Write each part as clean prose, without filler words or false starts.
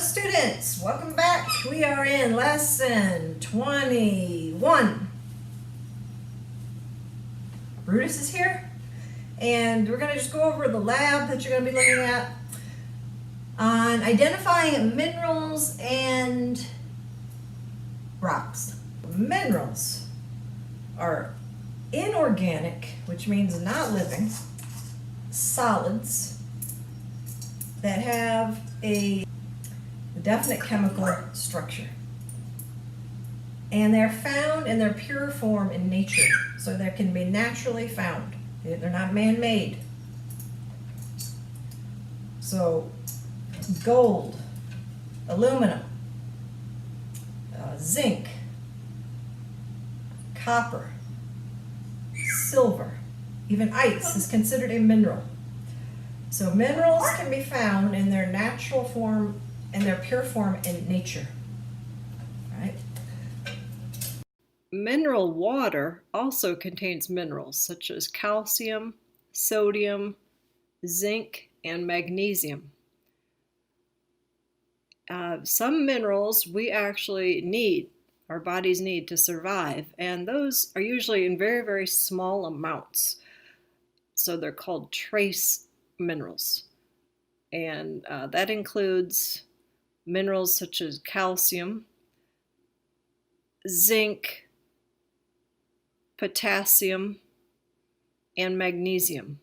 students, welcome back. We are in lesson 21. Brutus is here, and we're going to just go over the lab that you're going to be looking at on identifying minerals and rocks. Minerals are inorganic, which means not living, solids that have a definite chemical structure. And they're found in their pure form in nature, so they can be naturally found. They're not man-made. So gold, aluminum, zinc, copper, silver, even ice is considered a mineral. So minerals can be found in their natural form and their pure form in nature. All right. Mineral water also contains minerals such as calcium, sodium, zinc, and magnesium. Some minerals we actually need, our bodies need to survive, and those are usually in very, very small amounts. So they're called trace minerals. And that includes minerals such as calcium, zinc, potassium, and magnesium.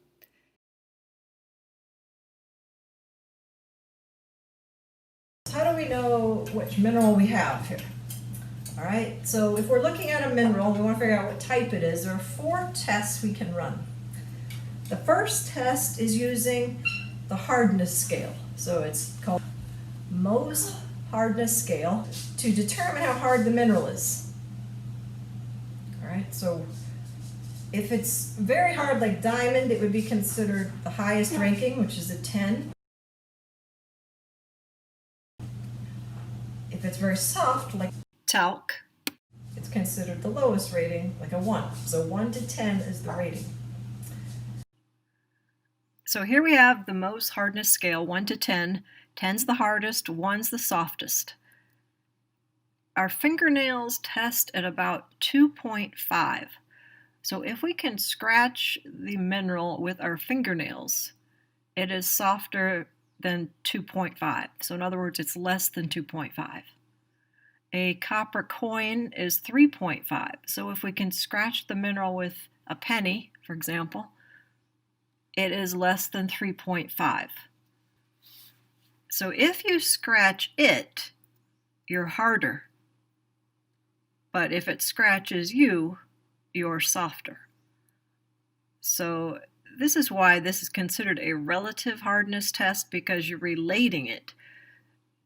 How do we know which mineral we have here? All right, so if we're looking at a mineral, we want to figure out what type it is. There are 4 tests we can run. The first test is using the hardness scale. So it's called Mohs Hardness Scale to determine how hard the mineral is. All right, so if it's very hard like diamond, it would be considered the highest ranking, which is a 10. If it's very soft, like Talc, it's considered the lowest rating, like a 1. So 1 to 10 is the rating. So here we have the Mohs Hardness Scale, 1 to 10. 10's the hardest, 1's the softest. Our fingernails test at about 2.5. So if we can scratch the mineral with our fingernails, it is softer than 2.5. So in other words, it's less than 2.5. A copper coin is 3.5. So if we can scratch the mineral with a penny, for example, it is less than 3.5. So if you scratch it, you're harder. But if it scratches you, you're softer. So this is why this is considered a relative hardness test, because you're relating it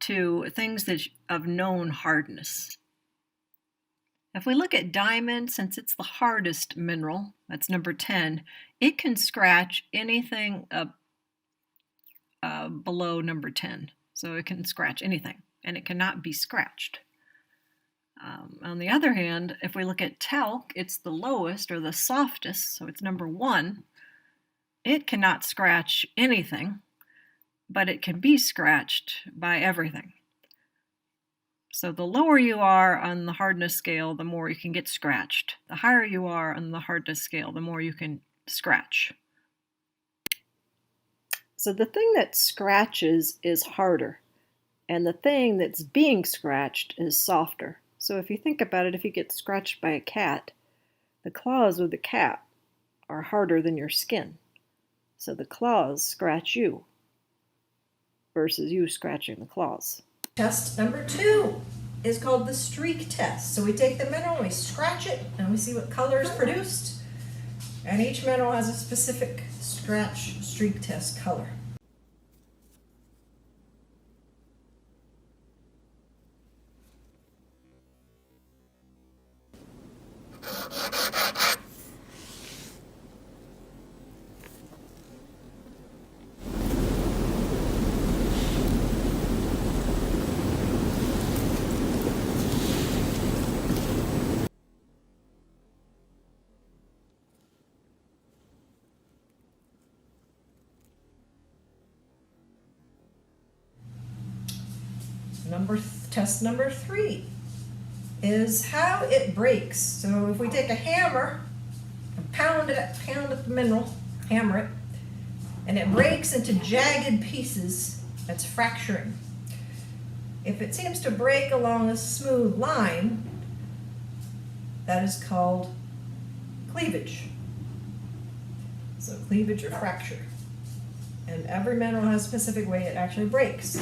to things that of known hardness. If we look at diamond, since it's the hardest mineral, that's number 10, it can scratch anything below number 10. So it can scratch anything, and it cannot be scratched. On the other hand, if we look at talc, it's the lowest or the softest, so it's number 1. It cannot scratch anything, but it can be scratched by everything. So the lower you are on the hardness scale, the more you can get scratched. The higher you are on the hardness scale, the more you can scratch. So the thing that scratches is harder, and the thing that's being scratched is softer. So if you think about it, if you get scratched by a cat, the claws of the cat are harder than your skin. So the claws scratch you versus you scratching the claws. Test number 2 is called the streak test. So we take the mineral, we scratch it, and we see what color is produced. And each mineral has a specific scratch streak test color. Test number 3 is how it breaks. So if we take a hammer and pound at the mineral, hammer it, and it breaks into jagged pieces, that's fracturing. If it seems to break along a smooth line, that is called cleavage. So cleavage or fracture. And every mineral has a specific way it actually breaks.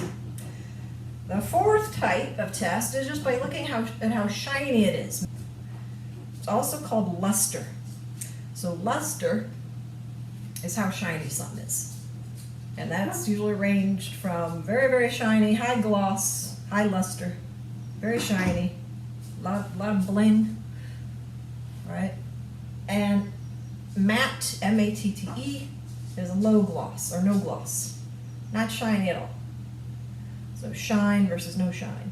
The 4th type of test is just by looking at how shiny it is. It's also called luster. So luster is how shiny something is. And that's usually ranged from very, very shiny, high gloss, high luster, very shiny, lot of bling, right? And matte, M-A-T-T-E, is a low gloss or no gloss, not shiny at all. So shine versus no shine.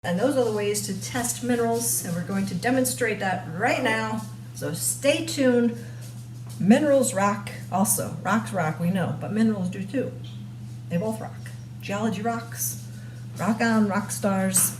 And those are the ways to test minerals, and we're going to demonstrate that right now. So stay tuned. Minerals rock also. Rocks rock, we know, but minerals do too. They both rock. Geology rocks. Rock on, rock stars.